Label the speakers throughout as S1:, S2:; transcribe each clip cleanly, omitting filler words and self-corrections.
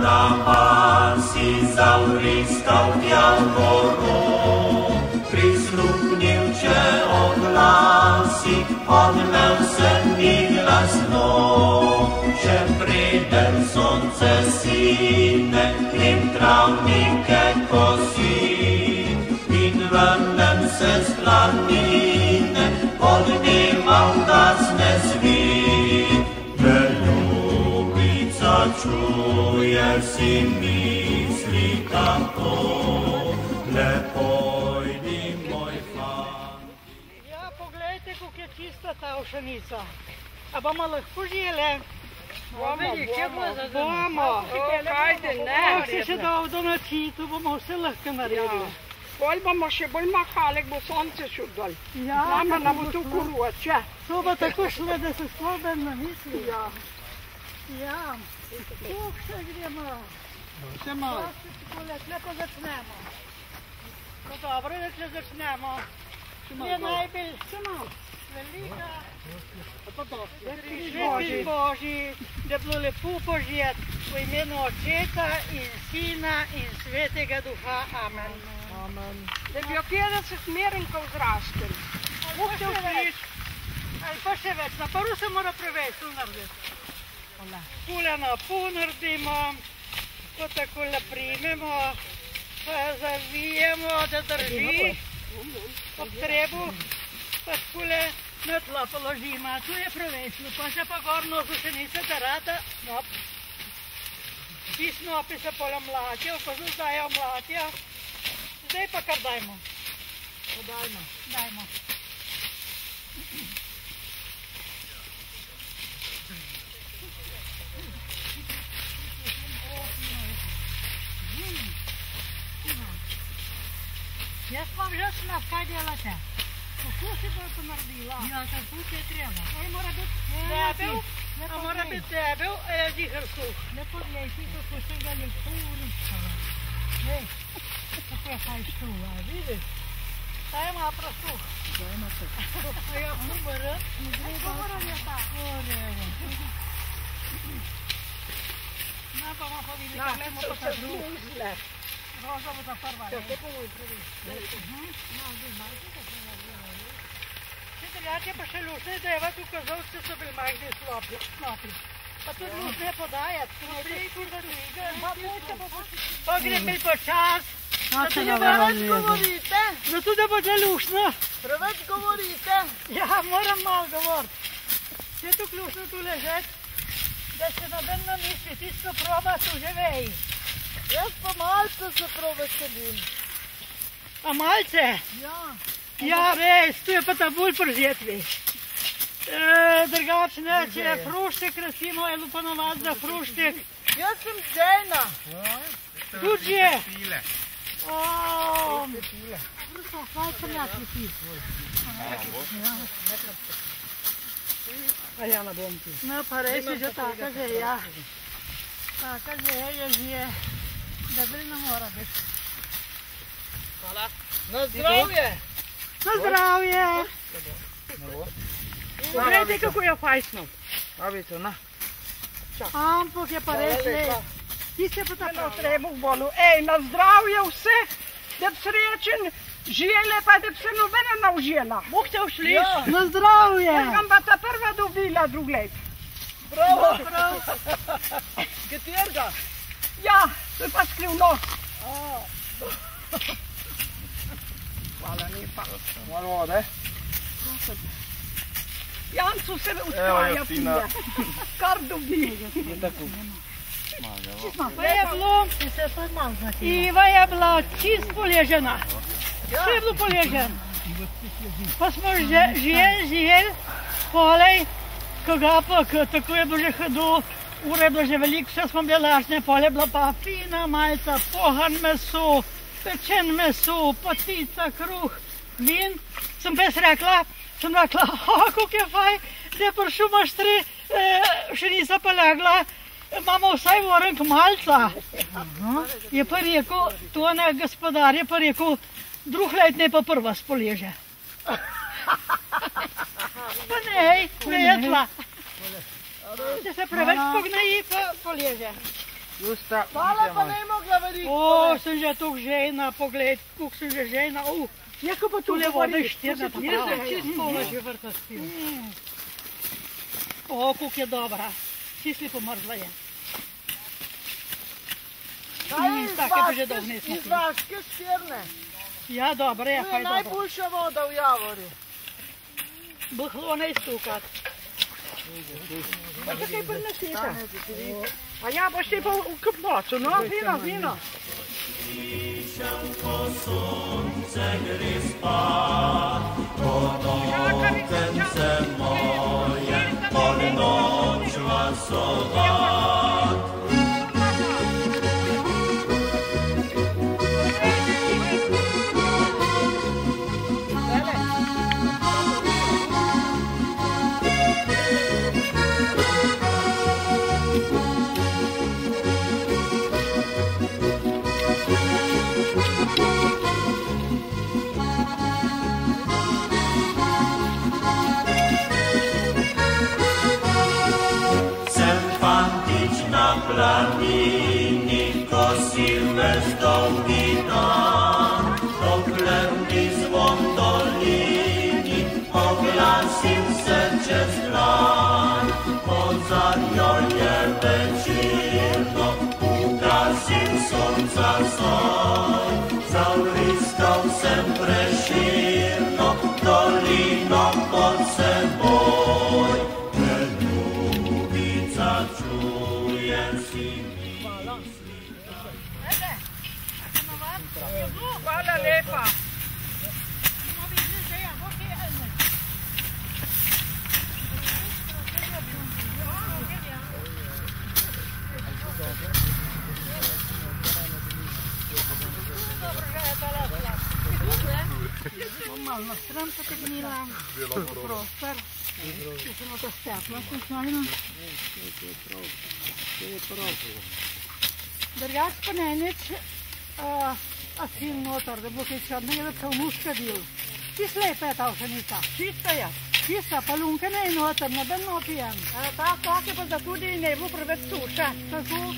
S1: Abraham si zauriskał diaworą, prislupnił cię od lasi, od męsem i glasno, že pride slunce sine, krim travnike kosi, in vrnem se z planine, odnimal gasne svit. Ljubica čuje si misli kako, lepojdi moj fan.
S2: Ja, poglejte, kako je čista ta ovšanica. A bomo lahko žele? Bomo.
S3: Kajde, ne.
S2: Ko se še do noči, tu bomo vse lahko naredili.
S3: Bolj bomo še bolj mahali, ko bo sonce šudal.
S2: Ja.
S3: Nama nam bo to kuroče.
S2: To bo tako šlo, da se sploh ben namisli.
S3: Ja.
S2: Ja. Še gremo.
S3: Še malo.
S2: Lepo začnemo. No dobro, da začnemo. Je najbolj, še malo. Velika. Svet Božji, da bilo lepo požet v imenu Očeta in Sina in Svetega Duha. Amen.
S3: Da bi jo 50 merenkov zrastel.
S2: Bohte vsliš. Ali pa še več. Na prvo se mora preveč tu narediti. Tule na pol naredimo, ko takole primemo, pa zavijemo, da drži ob trebu, pa takole na tla položimo. Tu je preveč, pa še pa gorno zušenice darata. Ti snopi se pola mlatijo, pa zdaj mlatijo. Zdaj pa kar dajmo. Dajmo. Jaz vam že snap, kaj delate? Kako si bo to naredila? Ja, tako se je treba. Mora biti debel, mora biti debel, a je zihar suh. Ne podlejte, kako se ga lepo uriskala. Hej, kako je kaj štuva, vidiš? Ta ima prasuh. Ja, ima se. A ja, super, ne? Dobro je ta. No, pa bomo pa videli, kako smo pa ta druga. Roza bo ta prva. Kako bomo prvi? Sitrjače pa še lušne, da je tu kozovce so bili majhni slopi. Pa tudi lušne podajati. Pa gre mi počas. Zato da preveč govorite. Zato da bo že lušno. Preveč govorite. Ja, moram malo govoriti. Če tu lušno tu ležeti, da se noben namisli, tisto proba tu že vej. Jaz pa malce se probe sedim. A malce? Ja. Ja, res, tu je pa ta bolj prožetvi. Drugače ne, če je fruštek, recimo, je lupo navad za fruštek. Jaz sem žena. Tudi je. Kaj sem jaz leti? A ja, ne bom ti. No, pa res je že taka želja. Taka želja je, da bi ne mora biti. Hvala. Na zdravje. Na zdravje. Poglejte, kako je fajsno. Avito, na. Ampak je pa res lep. Ti se pa tako treba v bolu. Ej, na zdravje vse, da bi srečen žele, pa da bi se nobena naužila. Bog te všliš. Na zdravje. Jaz pa ta prva dobila drug let. Bravo. Katerega? Ja, to je pa skrivno. Hvala lepa. Malo vode. Jancu se ustraja pije. Kar dobi. Je tako. Pa je bilo, Iva je bila čist poležena. Vse je bilo poležen. Pa smo žijeli, polej, tako je bilo že hodo, ure je bilo že veliko, vse smo bili lažne, polej je bila pa fina malca, pohan meso, pečen meso, potica, kruh, vin. Sem pa jaz rekla, kako je faj, da je prišel maštri, še nisa pa legla, imamo vsaj vorenk malca. Je pa rekel, to ne gospodar je pa rekel, drug let ne pa prva spoleže. Pa ne jedla. Če se preveč pogneji, pa poleže. Hvala pa ne mogla veriti. O, sem že tukaj žena, pogled, kuk sem že žena. Jako pa tu voda je štirna, pa prava. Čisto že vrta spil. O, kuk je dobra. Čisli pomrzla je. Take pa že dolgo nismo. Iz Vaške štirne. Ja, dobro je, pa je dobro. To je najboljša voda v Javorju. Bahlo ne istukat. Pa kaj prinesite? A ja, boš ti pa v kapnoču, no? Vino.
S1: Ko sonce gre spat, pod okence moje, pod noč vasovat. Planini kosimy z dolina, oklębny zwon dolini, oglasił se przez plan. Pozarioje večerno, ugasił sonca soj, zauristał sem preširno, dolino pod seboj. Ljubica čuje si mi.
S3: Hvala lepa.
S2: Malo na stran potegnila prostor. Samo to steplo, slučajno. Drugač pa ne nič asil noter, da bo kaj črnega, da se v muž kadil. Čist lepa je ta ovšenica. Čista je. Čista, pa lunke ne je noter, noben nopijem. Tak je pa da tudi ne bo preveč suša. Tako?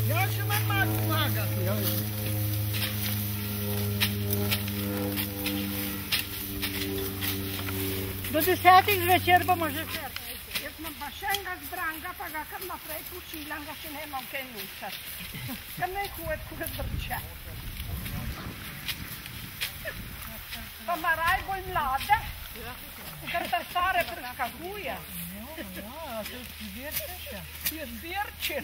S2: Ja še manj malo pomagati. Do 10 zvečer bomo že črpali.
S3: Jaz imam pa še enega zbranga, pa ga kar naprej pošiljam, ga še ne imam kaj nučati. Kar ne hujet vrče. Pa maraj bolj mlade, ker ta stare preskakuje.
S2: Ja, to je zbirče še.
S3: Je zbirče.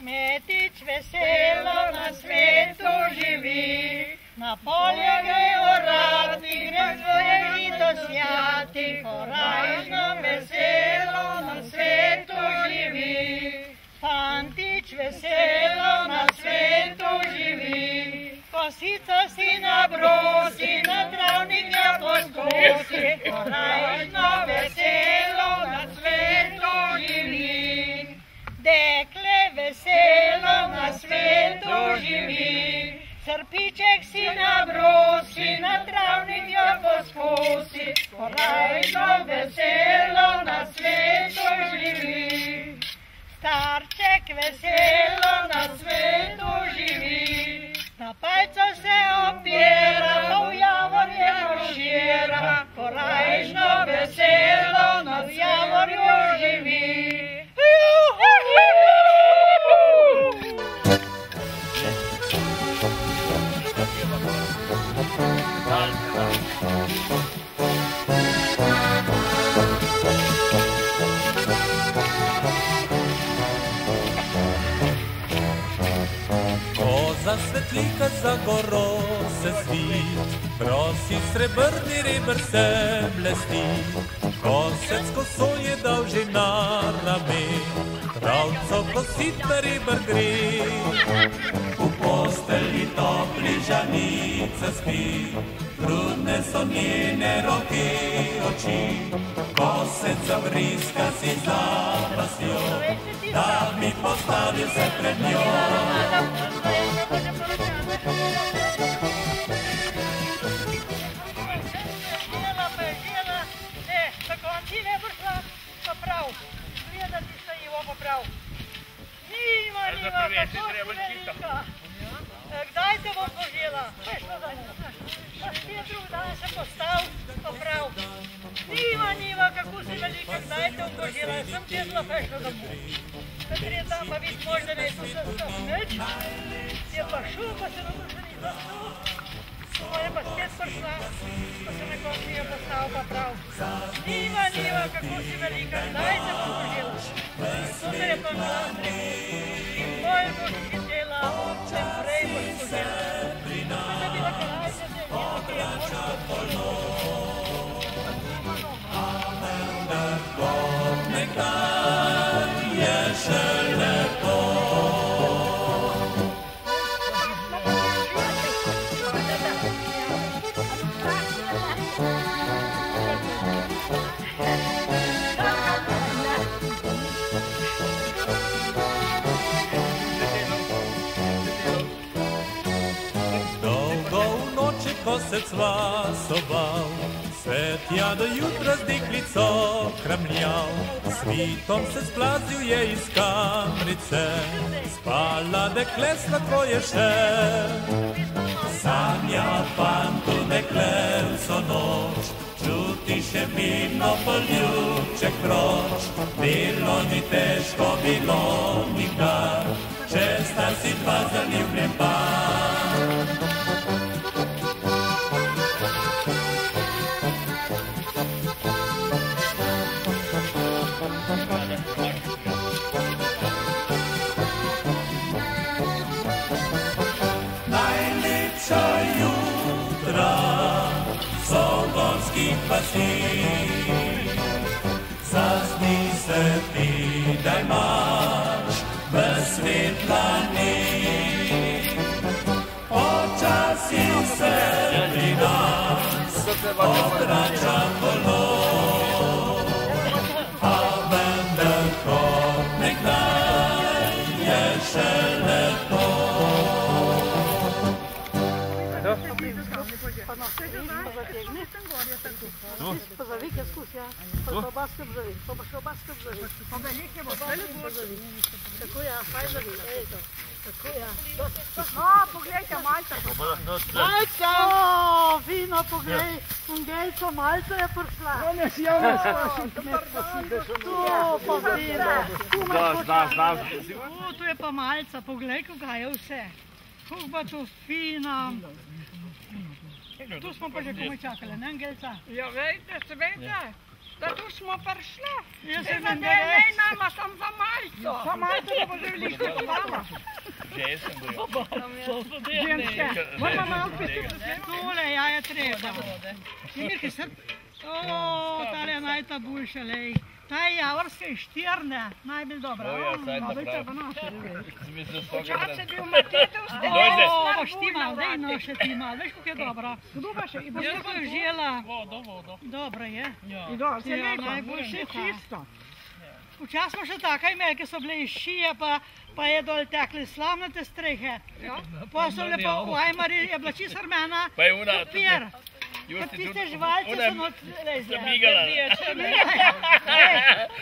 S2: Metič veselo na svetu živi, na polje gre orati, gre svoje žito sjati, korajžno veselo na svetu živi. Fantič veselo na svetu živi, kosica si nabrosi, na travnik ja poskosi, korajžno veselo na svetu živi. Dekle veselo na svetu živi, srpiček si nabrosi, na travnik jo poskosi, korajžno veselo na svetu živi. Starček veselo na svetu živi, na pajco se opira, pa v javorje maršira, korajžno veselo na javorju živi.
S1: Svetlika za goro se svit, prosi srebrni reber se blesti. Kosec koso je dal že na rame, travco kosit na reber gre. V posteli topli žanica spi, trudne so so njene roke oči, ko se zavriska si za plasjo, da bi postavil se pred njo.
S2: Nima, kako si velika. Kdaj te bom požela? Ti je drug dan se postav, pa prav. Nima, kako si velika, kdaj te bom požela? Sem ti jedla fešno domov. Kad je tam pa vid možda nesu se neč, je pa šel, pa se nadušeni zastav. Pa je pa spet prišla, pa se nekom mi je postav, pa prav. Nima, kako si velika, kdaj te bom požela? Super je pa glas rekel, in bolj boš hitela, čem prej boš požela. Če bi bila krajša, da je njeno prijemočno.
S1: Vendar kot nekdaj je še lepo. Ko se cva soval, svet ja do jutra z deklico kramljal, svitom se splazil je iz kamrice, spala deklesla tvoje še. Sanja fantu dekle vso noč, čuti še mirno poljubček proč, bilo ni težko, bilo nikar, če sta si dva zaljubljen par. Najlepša jutra so gorskih vasi, zazdi se ti, da imaš v svetlani. Počasi se pri nas obrača kolo, a vendar kot nekdaj je še lepo.
S2: Позовите скуся, колбаска бжави, колбаска бжави. Повелите bo vse lepo. Tako ja, fajn vina, eto. Tako ja. Poglejte, Malta. Malta! Vino, poglej, Ungelco, Malta je prišla.
S4: Ne si javno sprašam,
S2: to pa vino. Tu je pa Malca, poglej, kaj je vse. Kako pa to fina. Tu smo pa že komaj čakali, ne, Angelca?
S3: Ja, vejte, seveda, da tu smo prišli.
S2: Jaz sem
S3: ne nama, sem za Malco. Za Malco, da bo že veliko dobala. Ženske, moramo malo pisati.
S2: Tole, ja je treba. Mirke, tale je najta boljša, lej. Ta je javorska in štirne, najbolj dobra. Najbolj pa naša.
S3: Včasih je bil Matetev ste.
S2: Boš ti mal, dej no še ti mal, veš kako je dobra.
S3: Kdo pa še?
S2: Jaz sem žela.
S3: Vodo.
S2: Dobra je.
S3: Se lepa, še čisto.
S2: Včasih smo še taka imeli, ki so bile iz šije, pa je dol tekli slamnate strehe. Pa so lepo v Ajmari, je bila čisto rumena. Papir. Kad tiste žvalce so not lezle.
S5: Zamigala.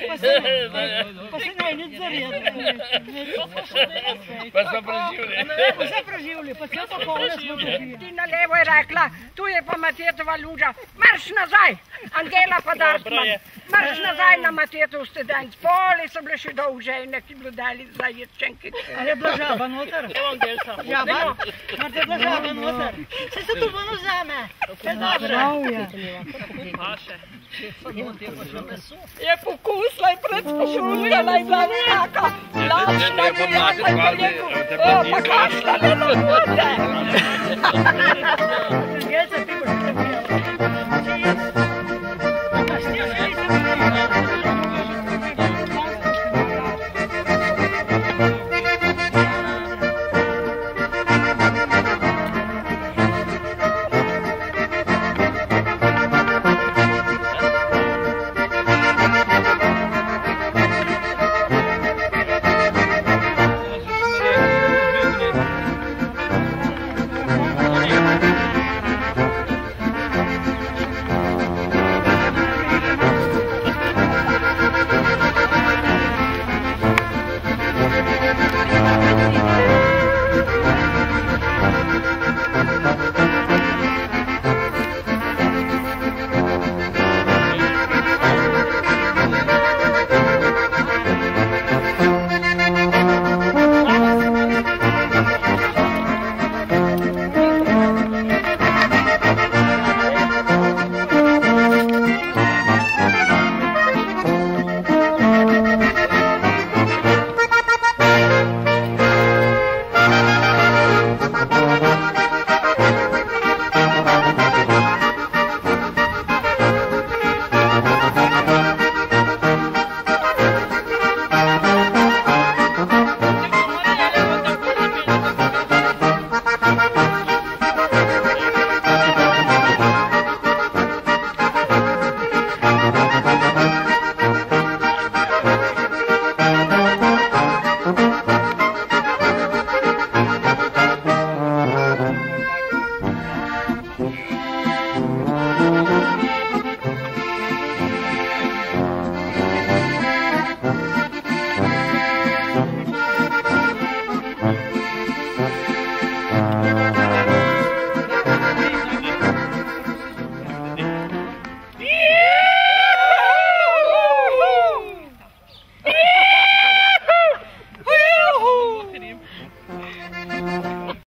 S2: Pa se ne nič zaredili.
S5: Pa smo preživili.
S2: Pa se preživili, pa cel popolne smo dobili.
S3: Ti na levo je rekla, tu je pa Matetova luža, marš nazaj, Angela pa Dartman, marš nazaj na Matetov studenc. Poli so bile še dolžejne, ki bilo dali za jedčenki.
S2: Ali je bila žaba noter?
S5: Evo Angelca.
S2: Ja, mar te bila žaba noter. Se se tu ven vzame. Zdravje.
S3: Je pokusla in predspošuljala in bila taka lačna njena, pa je pa kašla ne na vode.